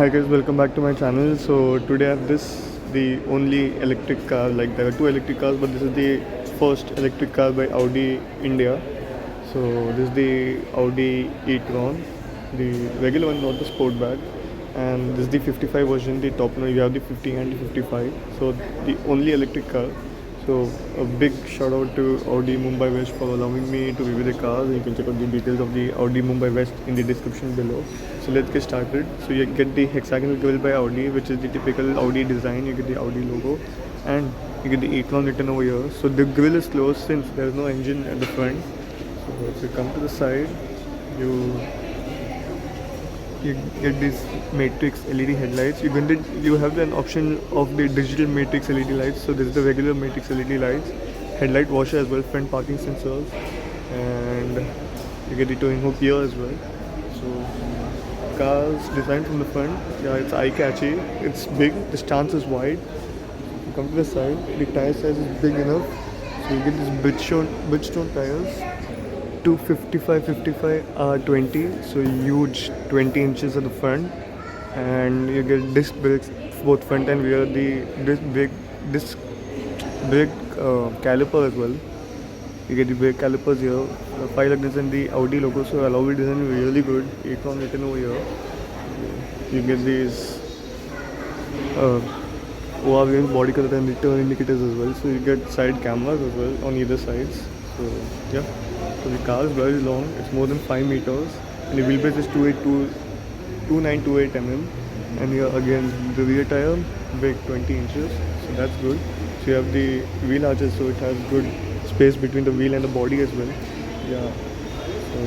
Hi guys, welcome back to my channel. So today I have the only electric car. Like there are two electric cars, but this is the first electric car by Audi India. So this is the Audi e-Tron, the regular one, not the Sportback. And this is the 55 version, the top one. You have the 50 and the 55. So the only electric car. So a big shout out to Audi Mumbai West for allowing me to review the cars. You can check out the details of the Audi Mumbai West in the description below. So let's get started. So you get the hexagonal grille by Audi, which is the typical Audi design. You get the Audi logo and you get the e-tron written over here. So the grille is closed since there is no engine at the front. So if you come to the side, you get these matrix LED headlights. You have an option of the digital matrix LED lights. So this is the regular matrix LED lights, headlight washer as well, front parking sensors, and you get the towing hook here as well. So cars designed from the front, yeah, it's eye-catchy. It's big. The stance is wide. You come to the side, the tire size is big enough. So you get these Bridgestone tires. 255 20, so huge 20 inches at the front, and you get disc brakes both front and rear. The disc brake caliper as well. You get the brake calipers here, 5 lugs and the Audi logo. So alloy design is really good. e-tron written over here. You get these ORVM body color and the turn indicators as well. So you get side cameras as well on either sides. So yeah. So the car is very long, it's more than 5 meters, and the wheelbase is 2928 mm. And here again the rear tire, big 20 inches, so that's good. So you have the wheel arches, so it has good space between the wheel and the body as well. Yeah. So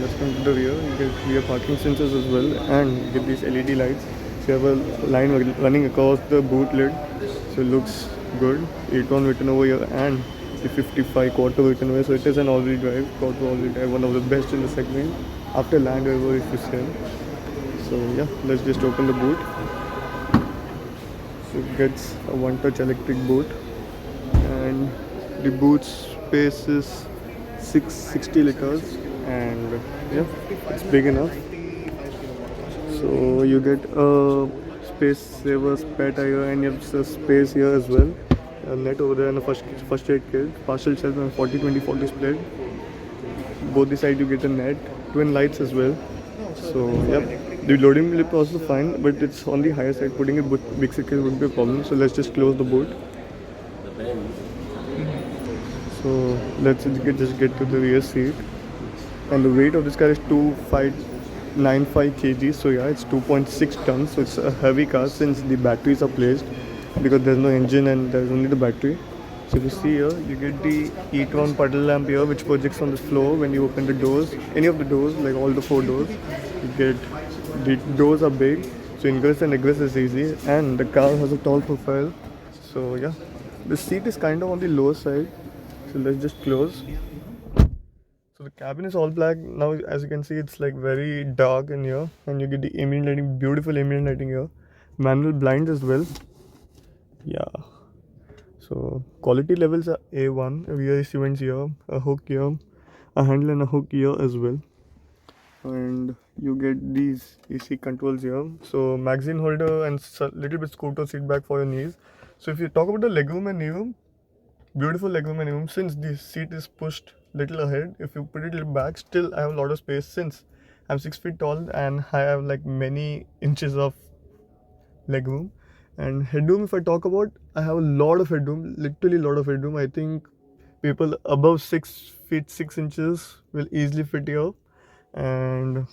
let's come to the rear. You get rear parking sensors as well, and you get these LED lights. So you have a line running across the boot lid, so it looks good. e-tron written over here, and the 55 Quattro written over, so it is an all-wheel drive. Quattro all-wheel drive, one of the best in the segment after Land Rover if you say. So yeah, let's just open the boot. So it gets a one-touch electric boot, and the boot space is 660 liters, and yeah, it's big enough. So you get a space saver spare tire, and you have a space here as well. Net over there, and a first aid kit, partial shelf and 40-20-40 split. Both the side you get a net, twin lights as well. So yeah, the loading lip also fine, but it's on the higher side. Putting it big circle would be a problem. So let's just close the boot. So let's just get to the rear seat. And the weight of this car is 2595 kg. So yeah, it's 2.6 tons. So it's a heavy car since the batteries are placed, because there's no engine and there's only the battery. So if you see here, you get the e-tron puddle lamp here, which projects on the floor when you open the doors, any of the doors, like all the 4 doors. You get the doors are big, so ingress and egress is easy, and the car has a tall profile. So yeah, the seat is kind of on the lower side. So let's just close. So the cabin is all black. Now as you can see, it's like very dark in here, and you get the ambient lighting, beautiful ambient lighting here. Manual blinds as well. Yeah, so quality levels are A1. Rear events here, a hook here, a handle and a hook here as well, and you get these AC controls here. So magazine holder and little bit scooter seat back for your knees. So if you talk about the legroom and knee, beautiful legroom and knee. Since the seat is pushed little ahead, if you put it a little back, still I have a lot of space since I'm 6 feet tall and I have like many inches of legroom. And headroom, if I talk about, I have a lot of headroom, literally a lot of headroom. I think people above 6 feet 6 inches will easily fit here. And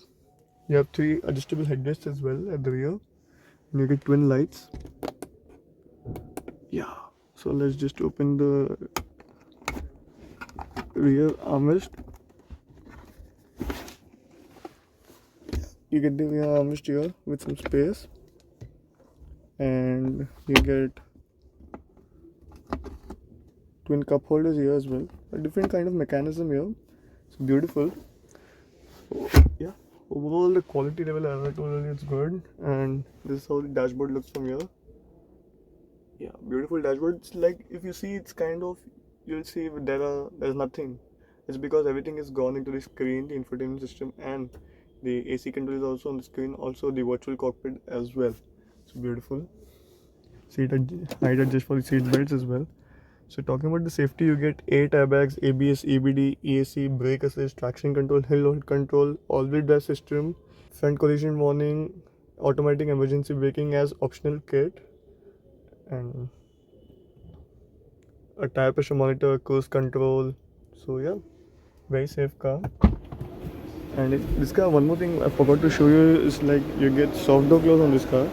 you have 3 adjustable headrests as well at the rear, and you get twin lights. Yeah, so let's just open the rear armrest. You get the rear armrest here with some space, and you get twin cup holders here as well. A different kind of mechanism here. It's beautiful. So, yeah, overall the quality level, as I told earlier, it's good. And this is how the dashboard looks from here. Yeah, beautiful dashboard. It's like, if you see, it's kind of, you'll see there's nothing. It's because everything is gone into the screen, the infotainment system, and The AC control is also on the screen, also the virtual cockpit as well. It's beautiful. Height adjust for the seat belts as well. So talking about the safety, you get 8 airbags, ABS, EBD, EAC, brake assist, traction control, hill hold control, all-wheel drive system, front collision warning, automatic emergency braking as optional kit, and a tire pressure monitor, cruise control. So yeah, very safe car. And this car, one more thing I forgot to show you is like you get soft door close on this car.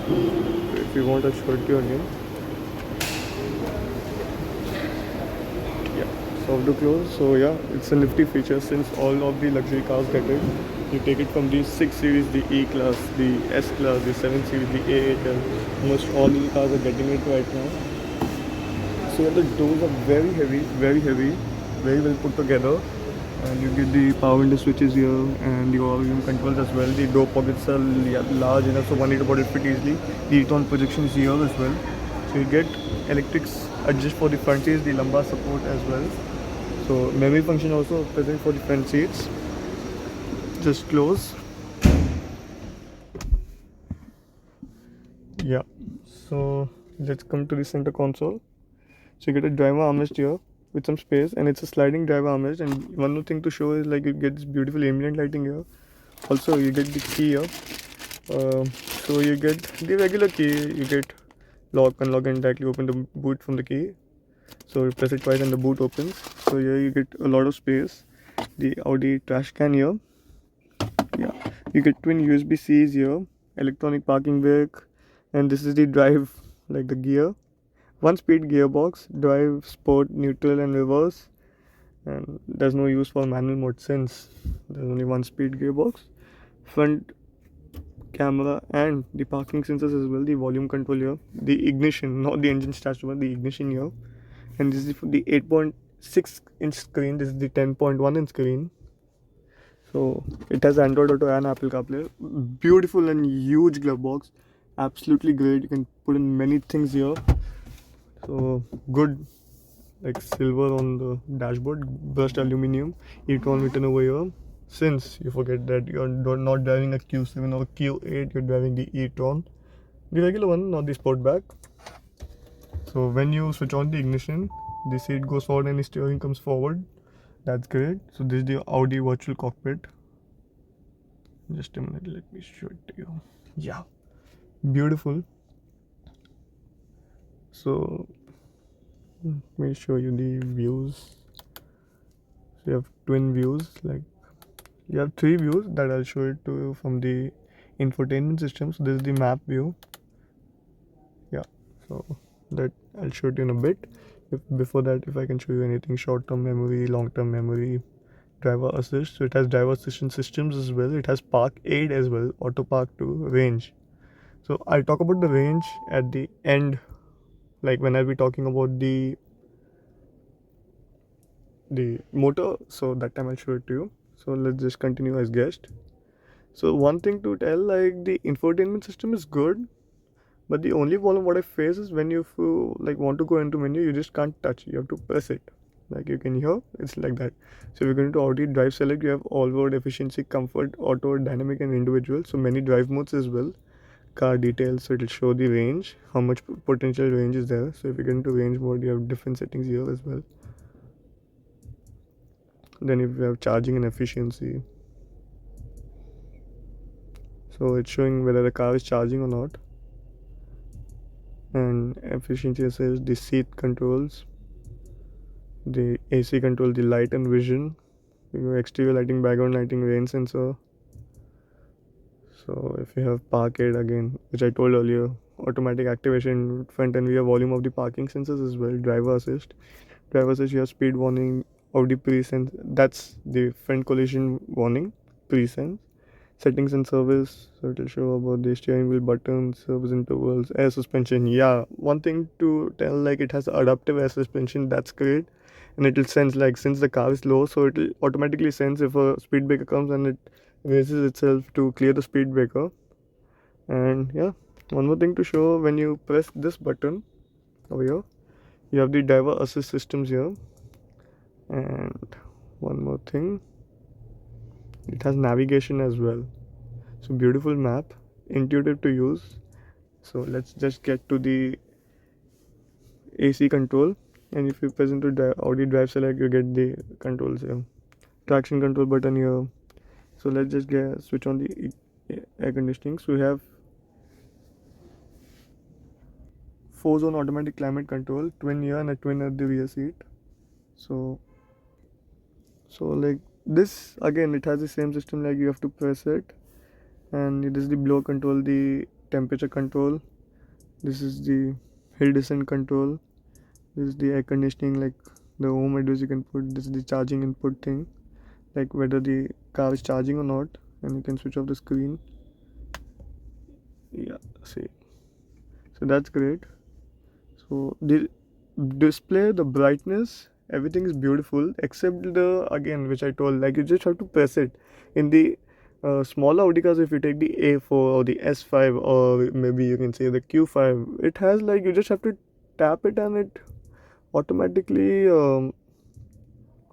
If you want, I'll show it to you again. Yeah, soft door close. So yeah, it's a nifty feature since all of the luxury cars get it. You take it from the 6 series, the E class, the S class, the 7 series, the A8, almost all the cars are getting it right now. So yeah, the doors are very heavy, very well put together. And you get the power window switches here and the volume controls as well. The door pockets are large enough so one need to put it fit easily. The e-tron projection is here as well. So you get electrics adjust for the front seats, the lumbar support as well. So memory function also present for the front seats. Just close. Yeah. So let's come to the center console. So you get a driver armrest here with some space, and it's a sliding driver armrest. And one more thing to show is like you get this beautiful ambient lighting here. Also you get the key here. So you get the regular key. You get lock, unlock, and directly open the boot from the key. So you press it twice and the boot opens. So here you get a lot of space. The Audi trash can here. Yeah, you get twin USB-Cs here, electronic parking brake, and this is the drive, like the gear. 1-speed gearbox, drive, sport, neutral, and reverse. And there's no use for manual mode since there's only 1-speed gearbox. Front camera and the parking sensors as well. The volume control here, the ignition, not the engine start, but the ignition here. And this is the 8.6-inch screen. This is the 10.1-inch screen. So it has Android Auto and Apple CarPlay. Beautiful and huge glove box. Absolutely great. You can put in many things here. So good, like silver on the dashboard, brushed aluminium, e-tron written over here. Since you forget that you're not driving a Q7 or a Q8, you're driving the e-tron, the regular one, not the Sportback. So when you switch on the ignition, the seat goes forward and the steering comes forward. That's great. So this is the Audi virtual cockpit. Just a minute, let me show it to you. Yeah, beautiful. So let me show you the views. So you have twin views, like you have 3 views that I'll show it to you from the infotainment system. So this is the map view. Yeah, so that I'll show it in a bit. Before that, if I can show you anything, short-term memory, long-term memory, driver assist. So it has driver assistance systems as well. It has park aid as well, auto park to range. So I'll talk about the range at the end, like when I'll be talking about the motor. So that time I'll show it to you. So let's just continue as guest. So one thing to tell, like the infotainment system is good, but the only problem what I face is when you like want to go into menu, you just can't touch. You have to press it. Like you can hear, it's like that. So if you're going to Audi drive select, you have all road, efficiency, comfort, auto, dynamic, and individual. So many drive modes as well. Car details, so it'll show the range, how much potential range is there. So if you get into range mode, you have different settings here as well. Then if you have charging and efficiency, so it's showing whether the car is charging or not. And efficiency says the seat controls, the AC control, the light and vision, exterior lighting, background lighting, rain sensor. So if you have park aid again, which I told earlier, automatic activation front and rear volume of the parking sensors as well, driver assist. Driver assist, you have speed warning, Audi pre-sense, that's the front collision warning, pre-sense. Settings and service, so it will show about the steering wheel buttons, service intervals, air suspension. Yeah, one thing to tell, like it has adaptive air suspension, that's great. And it will sense, like since the car is low, so it will automatically sense if a speed breaker comes and it raises itself to clear the speed breaker. And yeah, one more thing to show, when you press this button over here, you have the driver assist systems here. And one more thing, It has navigation as well. So beautiful map, intuitive to use. So let's just get to the AC control. And if you press into Audi drive select, you get the controls here. Traction control button here. So let's just switch on the air conditioning. So we have 4-zone automatic climate control, twin here and a twin at the rear seat. So like this again, it has the same system, like you have to press it, and it is the blow control, the temperature control. This is the hill descent control. This is the air conditioning, like the home address you can put. This is the charging input thing, like whether the car is charging or not, and you can switch off the screen. Yeah, see, so that's great. So the display, the brightness, everything is beautiful except the, again, which I told, like you just have to press it. In the smaller Audi cars, if you take the A4 or the S5 or maybe you can say the Q5, it has like you just have to tap it and it automatically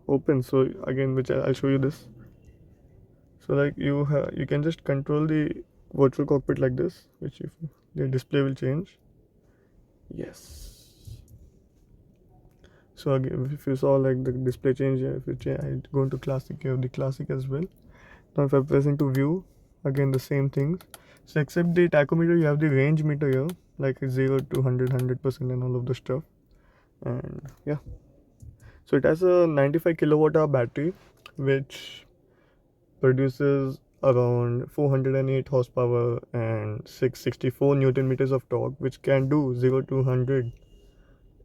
opens. So again, which I'll show you this. So like you can just control the virtual cockpit like this, which if the display will change. Yes. So again, if you saw like the display change here, if you change, I go into classic, you have the classic as well. Now if I press into view, again the same thing. So except the tachometer, you have the range meter here, like 0 to 100, 100% and all of the stuff. And yeah, so it has a 95 kilowatt hour battery, which produces around 408 horsepower and 664 newton meters of torque, which can do 0 to 100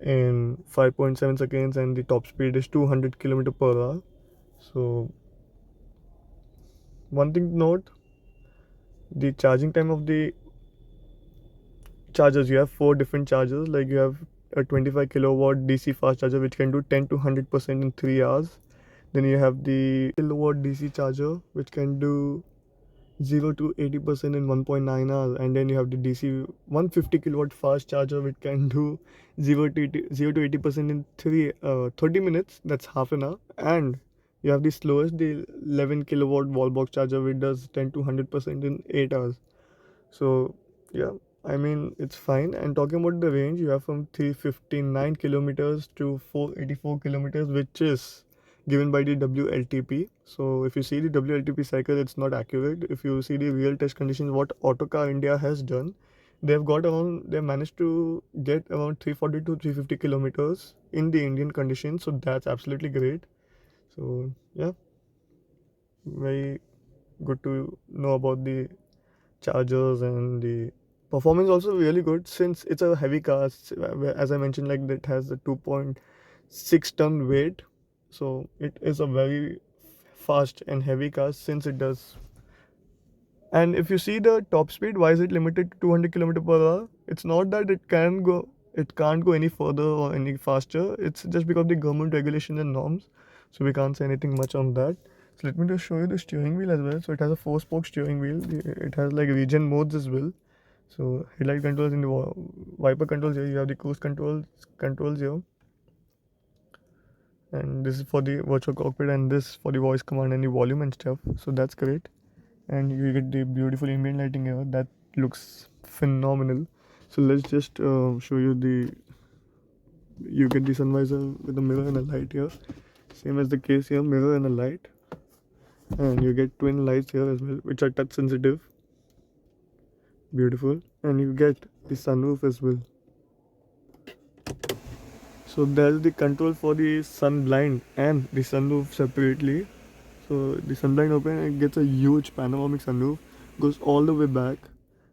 in 5.7 seconds, and the top speed is 200 km per hour. So one thing to note, the charging time of the chargers, you have 4 different chargers, like you have a 25 kilowatt DC fast charger which can do 10 to 100% in 3 hours. Then you have the kilowatt DC charger which can do 0 to 80% in 1.9 hours, and then you have the DC 150 kilowatt fast charger which can do 0 to 80% in 30 minutes, that's half an hour. And you have the slowest, the 11 kilowatt wall box charger which does 10 to 100% in 8 hours. So yeah, I mean it's fine. And talking about the range, you have from 359 kilometers to 484 kilometers, which is given by the WLTP. So if you see the WLTP cycle, it's not accurate. If you see the real test conditions, what Autocar India has done, they managed to get around 340 to 350 kilometers in the Indian conditions. So that's absolutely great. So yeah, very good to know about the chargers, and the performance also really good since it's a heavy car. As I mentioned, like it has a 2.6 ton weight, so it is a very fast and heavy car since it does. And if you see the top speed, why is it limited to 200 km per hour? It's not that it can't go any further or any faster. It's just because of the government regulations and norms. So we can't say anything much on that. So let me just show you the steering wheel as well. So it has a 4-spoke steering wheel. It has like region modes as well. So headlight controls in the wiper controls here. You have the cruise controls here. And this is for the virtual cockpit, and this for the voice command and the volume and stuff. So that's great. And you get the beautiful ambient lighting here, that looks phenomenal. So let's just show you you get the sun visor with a mirror and a light here, same as the case here, mirror and a light. And you get twin lights here as well, which are touch sensitive. Beautiful. And you get the sunroof as well. So there's the control for the sun blind and the sunroof separately. So the sunblind open, it gets a huge panoramic sunroof, goes all the way back.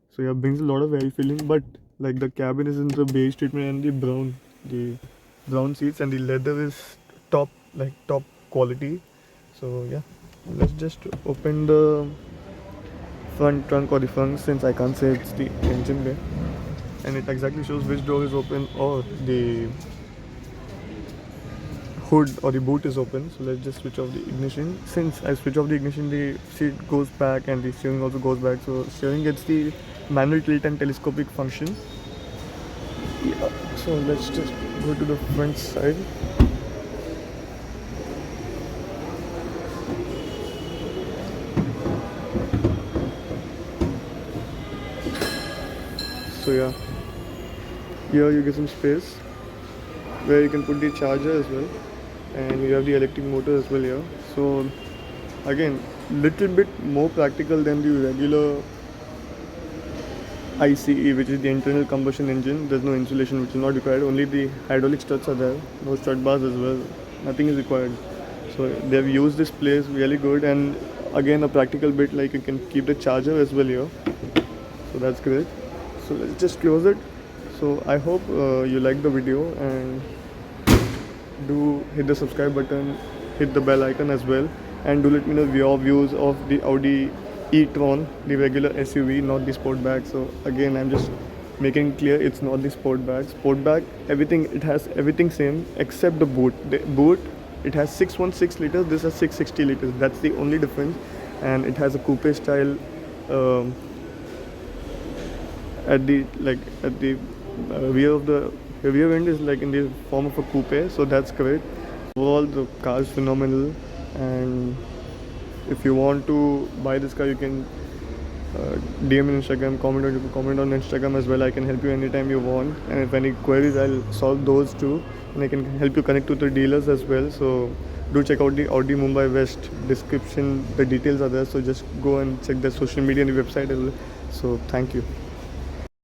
So yeah, brings a lot of air feeling. But like the cabin is in the beige treatment and the brown seats, and the leather is top quality. So yeah, let's just open the front trunk or the front, since I can't say it's the engine there, and it exactly shows which door is open or the hood or the boot is open. So let's just switch off the ignition. Since I switch off the ignition, the seat goes back and the steering also goes back. So steering gets the manual tilt and telescopic function. Yeah. So let's just go to the front side. So yeah, here you get some space where you can put the charger as well, and you have the electric motor as well here. So again, little bit more practical than the regular ICE, which is the internal combustion engine. There's no insulation, which is not required. Only the hydraulic struts are there. No strut bars as well. Nothing is required. So they've used this place really good. And again, a practical bit, like you can keep the charger as well here. So that's great. So let's just close it. So I hope you like the video, and do hit the subscribe button, hit the bell icon as well, and do let me know your views of the Audi e-Tron, the regular SUV, not the Sportback. So again, I'm just making it clear, it's not the Sportback. Sportback, everything, it has everything same except the boot. The boot, it has 616 liters. This has 660 liters. That's the only difference, and it has a coupe style at the rear of the rear end is like in the form of a coupe. So that's great. Overall, the car is phenomenal, and if you want to buy this car, you can DM on Instagram, comment on Instagram as well. I can help you anytime you want, and if any queries, I'll solve those too, and I can help you connect to the dealers as well. So do check out the Audi Mumbai West description. The details are there, so just go and check their social media and the website as well. So thank you.